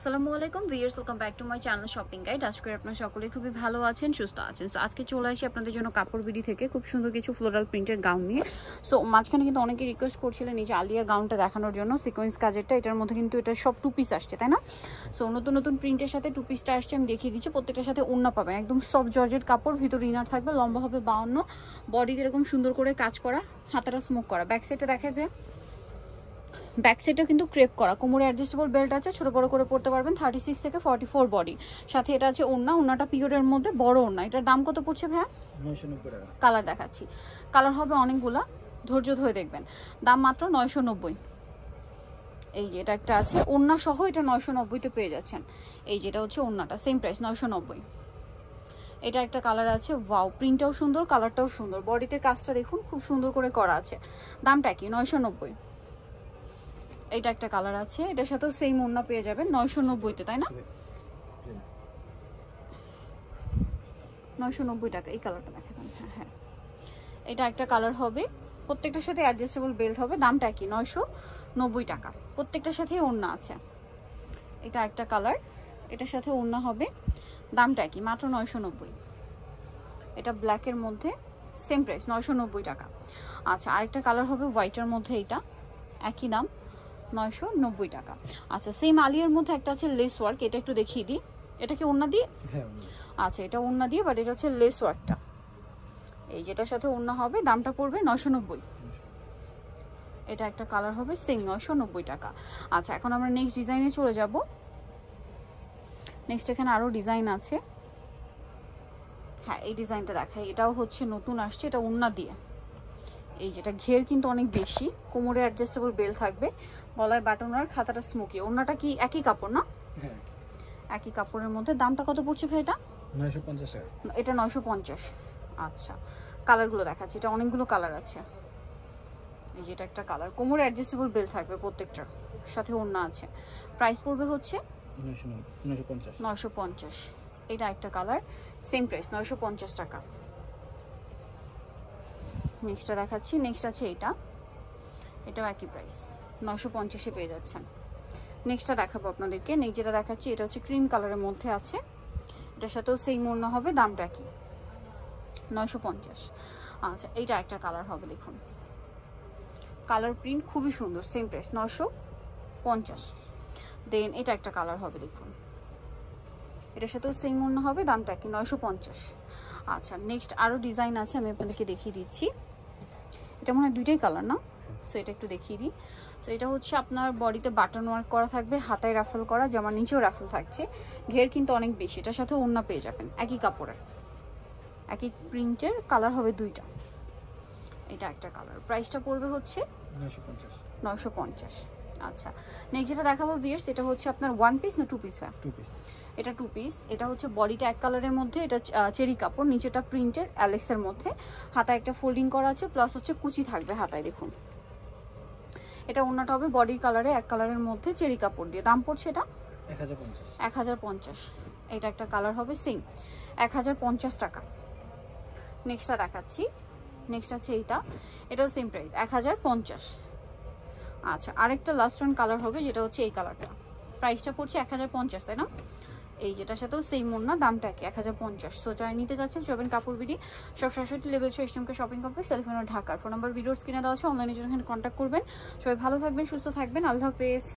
আসসালামু আলাইকুম viewers, welcome back to my channel shopping guide. আজকে আপনারা সকলেই খুবই ভালো আছেন, সুস্থ আছেন। সো আজকে চলে আসি আপনাদের জন্য কাপড় বিডি থেকে খুব সুন্দর কিছু ফ্লোরাল প্রিন্টের গাউন নিয়ে। সো মাঝখানে কিন্তু অনেকে রিকোয়েস্ট করছিলেন এই যে আলিয়া গাউনটা দেখানোর জন্য, সিকোয়েন্স কাজেরটা। এটার মধ্যে কিন্তু এটা সব টু পিস আসছে, তাই না? সো নতুন নতুন প্রিন্টের সাথে টু পিসটা আসছে, আমি দেখিয়ে দিচ্ছি। প্রত্যেকটার সাথে ওড়না পাবেন, একদম সফট জর্জেট কাপড়, ভিতর ইনার থাকবে, লম্বা হবে 52, বডিতে এরকম সুন্দর করে কাজ করা, হাতাটা স্মোক করা। ব্যাক সাইডটা দেখাবে, ব্যাক সাইডটা কিন্তু ক্রেপ করা, কোমরে অ্যাডজাস্টেবল বেল্ট আছে, ছোট বড় করে পড়তে পারবেন। 36 থেকে 44 বডি, সাথে এটা আছে ওড়নাটা পিরিয়ডের মধ্যে বড় ওড়না। এটার দাম কত পড়ছে ভাইয়া? 990 টাকা। কালার দেখাচ্ছি, কালার হবে অনেকগুলা, ধৈর্য ধরে দেখবেন। দাম মাত্র 990। এই যে এটা একটা আছে ওড়না সহ, এটা 990-তে পেয়ে যাচ্ছেন। এই যেটা হচ্ছে ওড়নাটা, সেম প্রাইস 990। এটা একটা কালার আছে, ওয়াও, প্রিন্টটাও সুন্দর, কালারটাও সুন্দর, বডিতে কাজটা দেখুন খুব সুন্দর করে করা আছে। দামটা কি? 990। এটা একটা কালার আছে, এটার সাথেও সেম ওড়না পেয়ে যাবেন 990-তে, তাই না? 990 টাকা। এই কালারটা দেখাবেন। হ্যাঁ হ্যাঁ, এটা একটা কালার হবে, প্রত্যেকটার সাথে অ্যাডজাস্টেবল বেল্ট হবে। দামটা কি? 990 টাকা। প্রত্যেকটার সাথেই ওড়না আছে। এটা একটা কালার, এটার সাথে ওড়না হবে। দামটা কি? মাত্র 990। এটা ব্ল্যাকের মধ্যে, সেম প্রাইস 990 টাকা। আচ্ছা, আরেকটা কালার হবে হোয়াইটের মধ্যে, এটা একই দাম 990 টাকা। আচ্ছা, সেম আলিয়ার মধ্যে একটা আছে লেস ওয়ার্ক, এটা একটু দেখিয়ে দিই। এটা কি ওড়না দিয়ে? হ্যাঁ। আচ্ছা, এটা ওড়না দিয়ে, বাট এটা হচ্ছে লেস ওয়ার্কটা। এই যেটার সাথে ওড়না হবে, দামটা পড়বে 990। এটা একটা কালার হবে, সেম 990 টাকা। আচ্ছা, এখন আমরা নেক্সট ডিজাইনে চলে যাব। নেক্সট এখানে আরও ডিজাইন আছে। হ্যাঁ, এই ডিজাইনটা দেখাই, এটাও হচ্ছে নতুন আসছে, এটা ওড়না দিয়ে। এই যেটা ঘের কিন্তু অনেক বেশি, কোমরে অ্যাডজাস্টেবল বেল্ট থাকবে, গলায় বাটন আর খাতাটা স্মোকি। ওড়নাটা কি একই কাপড় না? হ্যাঁ, একই কাপড়ের মধ্যে। দামটা কত পড়ছে ভাই এটা? 950 টাকা। এটা 950। আচ্ছা, কালারগুলো দেখাচ্ছি, এটা অনেকগুলো কালার আছে। এই যেটা একটা কালার, কোমরে অ্যাডজাস্টেবল বেল্ট থাকবে প্রত্যেকটার সাথে, ওড়না আছে। প্রাইস পড়বে হচ্ছে 950। এটা একটা কালার, সেম প্রাইস 950 টাকা। নেক্সটটা দেখাচ্ছি, নেক্সট আছে এটাও একই প্রাইস 950-এ পেয়ে যাচ্ছেন। নেক্সটটা দেখাবো আপনাদেরকে। নেক্সট যেটা দেখাচ্ছি, এটা হচ্ছে ক্রিম কালারের মধ্যে আছে, এটার সাথেও সেম ওড়না হবে। দামটা কি? 950। আচ্ছা, এইটা একটা কালার হবে, দেখুন কালার প্রিন্ট খুবই সুন্দর, সেম প্রাইস 950। দেন এটা একটা কালার হবে, দেখুন এটার সাথেও সেম ওড়না হবে। দামটা কি? 950। আচ্ছা, নেক্সট আরও ডিজাইন আছে, আমি আপনাদেরকে দেখিয়ে দিচ্ছি। এটা মনে হয় দুইটাই কালার না? সো এটা একটু দেখিয়ে দিই। সো এটা হচ্ছে আপনার বডিতে বাটন ওয়ার্ক করা থাকবে, হাতায় রাফেল করা, জামার নিচেও রাফেল থাকছে, ঘের কিন্তু অনেক বেশি। এটার সাথে ওড়না পেয়ে যাবেন একই কাপড়ের, একই প্রিন্টের, কালার হবে দুইটা। এটা একটা কালার, প্রাইসটা পড়বে হচ্ছে 950। আচ্ছা, নেক্সট যেটা দেখাবো ভিউয়ার্স, এটা হচ্ছে আপনার ওয়ান পিস না টু পিস? Two piece. এটা টু পিস। এটা হচ্ছে বডিটা এক কালারের মধ্যে, এটা চেরি কাপড়, নিচেটা প্রিন্টের অ্যালেক্সের মধ্যে, হাতায় একটা ফোল্ডিং করা আছে, প্লাস হচ্ছে কুচি থাকবে হাতায়, দেখুন। এটা ওড়নাটা হবে বডির কালারে, এক কালারের মধ্যে চেরি কাপড় দিয়ে। দাম পড়ছে এটা 1050। এটা একটা কালার হবে, সেম 1050 টাকা। নেক্সটটা দেখাচ্ছি, নেক্সট আছে এটাও সেম প্রাইস 1050। আচ্ছা, আরেকটা লাস্ট ওয়ান কালার হবে, যেটা হচ্ছে এই কালারটা, প্রাইসটা পড়ছে 1050, তাই না? এই যেটার সাথেও সেম ওড়না, দামটা কি? 1050। সো যারা নিতে যাচ্ছেন চবেন কাপড় বিডি, সব 67 লেভেল 6 এসটিএমকে শপিং কমপ্লেক্স, সেলফোন ঢাকার। ফোন নাম্বার ভিডিওর স্ক্রিনে দেওয়া আছে, অনলাইনে জন্য এখানে কন্ট্যাক্ট করবেন। সবাই ভালো থাকবেন, সুস্থ থাকবেন, আল্লাহ হাফেজ।